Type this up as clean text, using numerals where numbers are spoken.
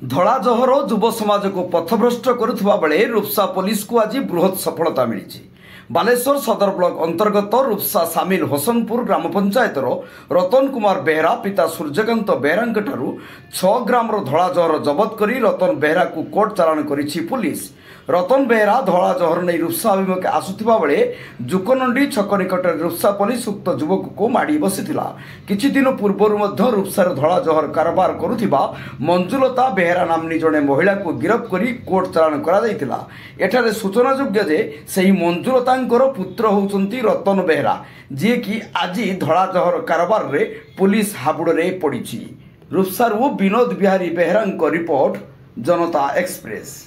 धला जहर युव समाज को पथभ्रष्ट करुवा बेले रूपसा पुलिस को आज बृहत सफलता मिली। बालेश्वर सदर ब्लॉक अंतर्गत रूपसा सामिल होसनपुर ग्राम पंचायतर रतन कुमार बेहरा पिता सूर्यकांत बेहरा 6 ग्राम धला जहर जबत कर रतन बेहरा को कोर्ट चालाण करिछि पुलिस। रतन बेहरा धला जहर नहीं रूपसा अभिमुखे आसुथिबा बेले जुकनंडी छक निकट रूपसा पुलिस उक्त युवक को माड़ी बसिथिला। किछि दिन पूर्व रूपसार धला जहर कारबार करुथिबा मंजुलता बेहरा नामनी जड़े महिला को गिरफ्त करी कोर्ट चालाण करा जायतिला। एठारे सूचनायोग्य जे सही मंजुलतांकर पुत्र होउचंती रतन बेहरा, जे कि आज धला जहर कारबार रे पुलिस हाबुड़े पड़ी। रूपसारू विनोद बिहारी बेहरा रिपोर्ट, जनता एक्सप्रेस।